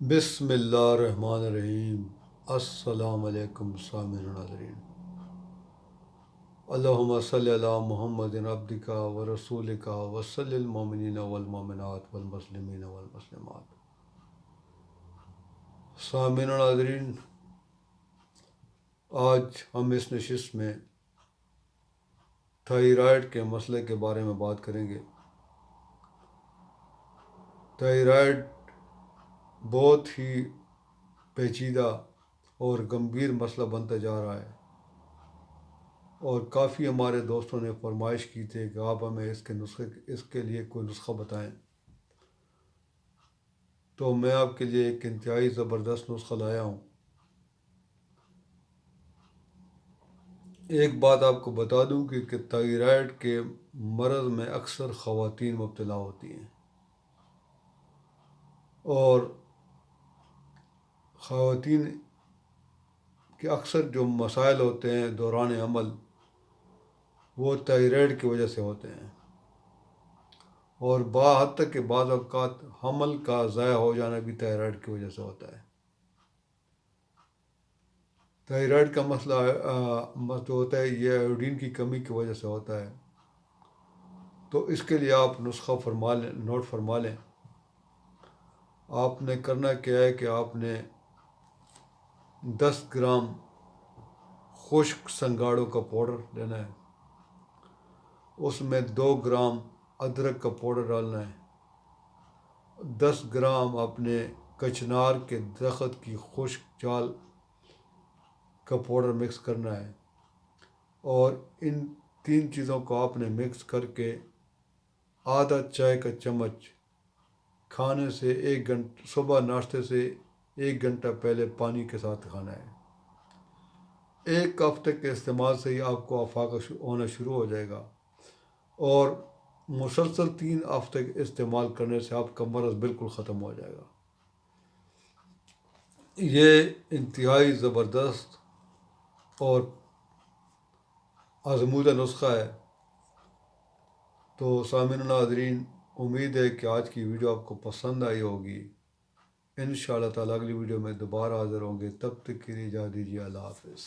بسم اللہ الرحمن الرحیم۔ السلام علیکم سامعین و ناظرین۔ اللہم صلی علی محمد عبدک و رسولک وصلی المؤمنین والمؤمنات والمسلمین والمسلمات۔ سامعین و ناظرین، آج ہم اس نشست میں تھائرائیڈ کے مسئلے کے بارے میں بات کریں گے۔ تھائرائیڈ بہت ہی پیچیدہ اور گمبھیر مسئلہ بنتا جا رہا ہے، اور کافی ہمارے دوستوں نے فرمائش کی تھی کہ آپ ہمیں اس کے لیے کوئی نسخہ بتائیں، تو میں آپ کے لیے ایک انتہائی زبردست نسخہ لایا ہوں۔ ایک بات آپ کو بتا دوں کہ تھائرائیڈ کے مرض میں اکثر خواتین مبتلا ہوتی ہیں، اور خواتین کے اکثر جو مسائل ہوتے ہیں دوران عمل وہ تھائرائیڈ کی وجہ سے ہوتے ہیں، اور حد تک کہ بعض اوقات حمل کا ضائع ہو جانا بھی تھائرائیڈ کی وجہ سے ہوتا ہے۔ تھائرائیڈ کا مسئلہ جو ہوتا ہے یہ آیوڈین کی کمی کی وجہ سے ہوتا ہے، تو اس کے لیے آپ نسخہ نوٹ فرما لیں۔ آپ نے کرنا کیا ہے کہ آپ نے 10 گرام خشک سنگاڑوں کا پاؤڈر لینا ہے، اس میں 2 گرام ادرک کا پاؤڈر ڈالنا ہے، 10 گرام اپنے کچنار کے درخت کی خشک چھال کا پاؤڈر مکس کرنا ہے، اور ان 3 چیزوں کو آپ نے مکس کر کے آدھا چائے کا چمچ کھانے سے 1 گھنٹہ صبح ناشتے سے 1 گھنٹہ پہلے پانی کے ساتھ کھانا ہے۔ 1 ہفتے کے استعمال سے ہی آپ کو افاقہ ہونا شروع ہو جائے گا، اور مسلسل 3 ہفتے استعمال کرنے سے آپ کا مرض بالکل ختم ہو جائے گا۔ یہ انتہائی زبردست اور آزمودہ نسخہ ہے۔ تو سامعین و ناظرین، امید ہے کہ آج کی ویڈیو آپ کو پسند آئی ہوگی۔ انشاءاللہ تعالیٰ اگلی ویڈیو میں دوبارہ حاضر ہوں گے، تب تک کے لیے اجازت دیجیے۔ اللہ حافظ۔